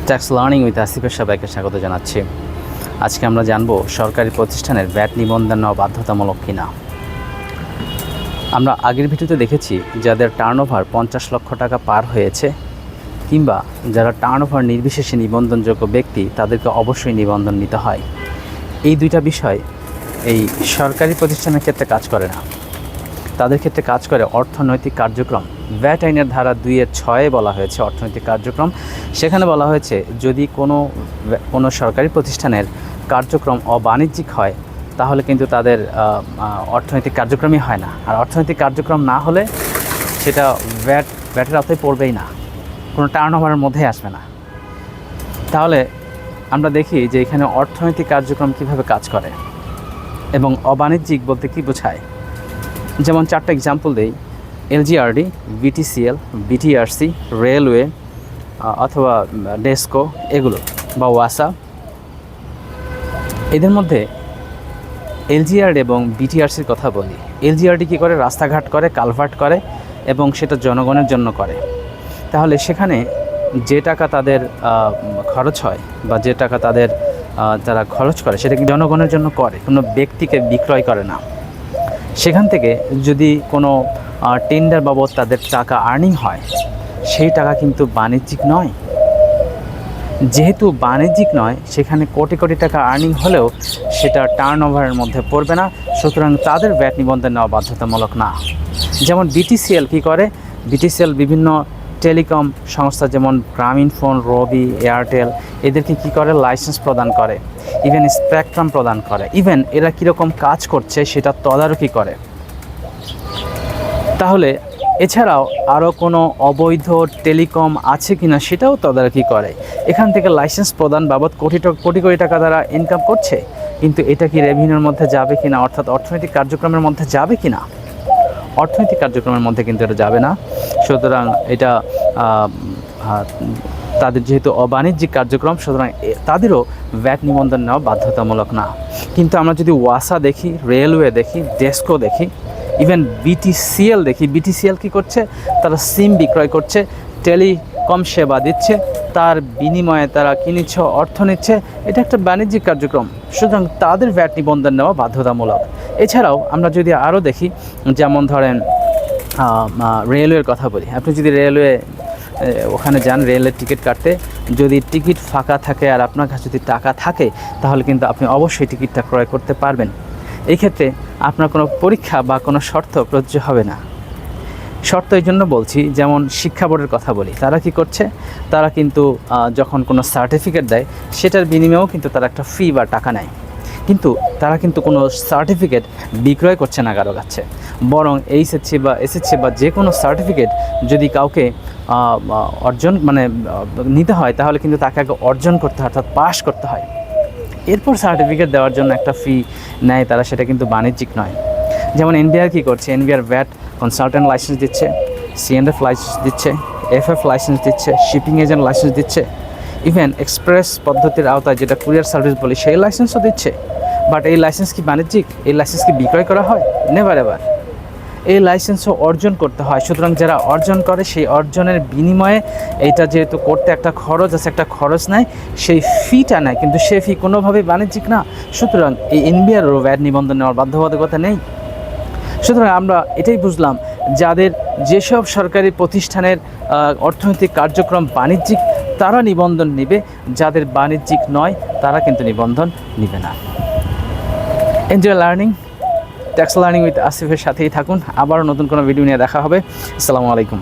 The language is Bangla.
ট্যাক্স লার্নিং উইথ আসিফের সবাইকে স্বাগত জানাচ্ছি। আজকে আমরা জানব সরকারি প্রতিষ্ঠানের ভ্যাট নিবন্ধন নেওয়া বাধ্যতামূলক কিনা। আমরা আগের ভিডিওতে দেখেছি যাদের টার্নওভার 50 লক্ষ টাকা পার হয়েছে কিংবা যারা টার্নওভার নির্বিশেষে নিবন্ধনযোগ্য ব্যক্তি তাদেরকে অবশ্যই নিবন্ধন নিতে হয়। এই দুইটা বিষয় এই সরকারি প্রতিষ্ঠানের ক্ষেত্রে কাজ করে না, তাদের ক্ষেত্রে কাজ করে অর্থনৈতিক কার্যক্রম। ভ্যাট আইনের ধারা 2-6 বলা হয়েছে অর্থনৈতিক কার্যক্রম। সেখানে বলা হয়েছে যদি কোনো সরকারি প্রতিষ্ঠানের কার্যক্রম অবাণিজ্যিক হয় তাহলে কিন্তু তাদের অর্থনৈতিক কার্যক্রমই হয় না, আর অর্থনৈতিক কার্যক্রম না হলে সেটা ভ্যাটের আওতায় পড়বেই না, কোনো টার্নওভারের মধ্যে আসবে না। তাহলে আমরা দেখি যে এখানে অর্থনৈতিক কার্যক্রম কিভাবে কাজ করে এবং অবাণিজ্যিক বলতে কী বোঝায়। যেমন 4টা এক্সাম্পল দেই। এলজিআরডি, বিটিসিএল, বিটিআরসি, রেলওয়ে অথবা ডেস্কো এগুলো বা ওয়াসা। এদের মধ্যে এলজিআরডি এবং বিটিআরসির কথা বলি। এলজিআরডি কী করে? রাস্তাঘাট করে, কালভার্ট করে এবং সেটা জনগণের জন্য করে। তাহলে সেখানে যে টাকা তাদের খরচ হয় বা যে টাকা তারা খরচ করে সেটা কি জনগণের জন্য করে, কোনো ব্যক্তিকে বিক্রয় করে না। সেখান থেকে যদি কোনো টেন্ডার বাবদ তাদের টাকা আর্নিং হয় সেই টাকা কিন্তু বাণিজ্যিক নয়। যেহেতু বাণিজ্যিক নয় সেখানে কোটি কোটি টাকা আর্নিং হলেও সেটা টার্নওভারের মধ্যে পড়বে না, সুতরাং তাদের ভ্যাট নিবন্ধন নেওয়া বাধ্যতামূলক না। যেমন বিটিসিএল কী করে? বিটিসিএল বিভিন্ন টেলিকম সংস্থা যেমন গ্রামীণফোন, রবি, এয়ারটেল এদেরকে কী করে? লাইসেন্স প্রদান করে, ইভেন স্পেকট্রাম প্রদান করে, ইভেন এরা কীরকম কাজ করছে সেটা তদারকি করে। তাহলে এছাড়াও আরও কোনো অবৈধ টেলিকম আছে কি না সেটাও তদারকি করে। এখান থেকে লাইসেন্স প্রদান বাবদ কোটি কোটি টাকা তারা ইনকাম করছে, কিন্তু এটা কি রেভিনিউর মধ্যে যাবে কি না, অর্থাৎ অর্থনৈতিক কার্যক্রমের মধ্যে যাবে কি না? অর্থনৈতিক কার্যক্রমের মধ্যে কিন্তু এটা যাবে না। সুতরাং এটা তাদের যেহেতু অবাণিজ্যিক কার্যক্রম সুতরাং তাদেরও ভ্যাট নিবন্ধন নেওয়া বাধ্যতামূলক না। কিন্তু আমরা যদি ওয়াসা দেখি, রেলওয়ে দেখি, ডেস্কো দেখি, ইভেন বিটিসিএল দেখি, বিটিসিএল কী করছে? তারা সিম বিক্রয় করছে, টেলিকম সেবা দিচ্ছে, তার বিনিময়ে তারা কী নিচ্ছে? অর্থ নিচ্ছে। এটা একটা বাণিজ্যিক কার্যক্রম, সুতরাং তাদের ভ্যাট নিবন্ধন নেওয়া বাধ্যতামূলক। এছাড়াও আমরা যদি আরও দেখি, যেমন ধরেন রেলওয়ের কথা বলি। আপনি যদি রেলওয়ে ওখানে যান রেলের টিকিট কাটতে, যদি টিকিট ফাঁকা থাকে আর আপনার কাছে যদি টাকা থাকে তাহলে কিন্তু আপনি অবশ্যই টিকিটটা ক্রয় করতে পারবেন। এই ক্ষেত্রে আপনার কোনো পরীক্ষা বা কোনো শর্ত প্রযোজ্য হবে না। শর্ত এই জন্য বলছি, যেমন শিক্ষা বোর্ডের কথা বলি। তারা কি করছে? তারা কিন্তু যখন কোনো সার্টিফিকেট দেয় সেটার বিনিময়েও কিন্তু তারা একটা ফি বা টাকা নেয়, কিন্তু তারা কিন্তু কোনো সার্টিফিকেট বিক্রয় করছে না কারো কাছে। বরং এইচএসসি বা এসএসসি বা যে কোনো সার্টিফিকেট যদি কাউকে নিতে হয় তাহলে কিন্তু তাকে আগে অর্জন করতে হয়, অর্থাৎ পাস করতে হয়, এরপর সার্টিফিকেট দেওয়ার জন্য একটা ফি নেয় তারা, সেটা কিন্তু বাণিজ্যিক নয়। যেমন এনবিআর কী করছে? এনবিআর ভ্যাট কনসালটেন্ট লাইসেন্স দিচ্ছে, সিএনএফ লাইসেন্স দিচ্ছে, এফএফ লাইসেন্স দিচ্ছে, শিপিং এজেন্ট লাইসেন্স দিচ্ছে, ইভেন এক্সপ্রেস পদ্ধতির আওতায় যেটা কুরিয়ার সার্ভিস বলি সেই লাইসেন্সও দিচ্ছে। বাট এই লাইসেন্স কি বাণিজ্যিক? এই লাইসেন্স কি বিক্রয় করা হয়? Never ever. এই লাইসেন্সও অর্জন করতে হয়। সুতরাং যারা অর্জন করে সেই অর্জনের বিনিময়ে এইটা যেহেতু করতে একটা খরচ আছে, একটা খরচ নেয়, সেই ফিটা নেয়, কিন্তু সে ফি কোনোভাবেই বাণিজ্যিক না। সুতরাং এই এনবিআরও ভ্যাট নিবন্ধন নেওয়ার বাধ্যবাধকতা নেই। সুতরাং আমরা এটাই বুঝলাম, যেসব সরকারি প্রতিষ্ঠানের অর্থনৈতিক কার্যক্রম বাণিজ্যিক তারা নিবন্ধন নেবে, যাদের বাণিজ্যিক নয় তারা কিন্তু নিবন্ধন নেবে না। Enjoy learning, tax learning with আসিফের সাথেই থাকুন। আবারও নতুন কোনো ভিডিও নিয়ে দেখা হবে। আসসালামু আলাইকুম।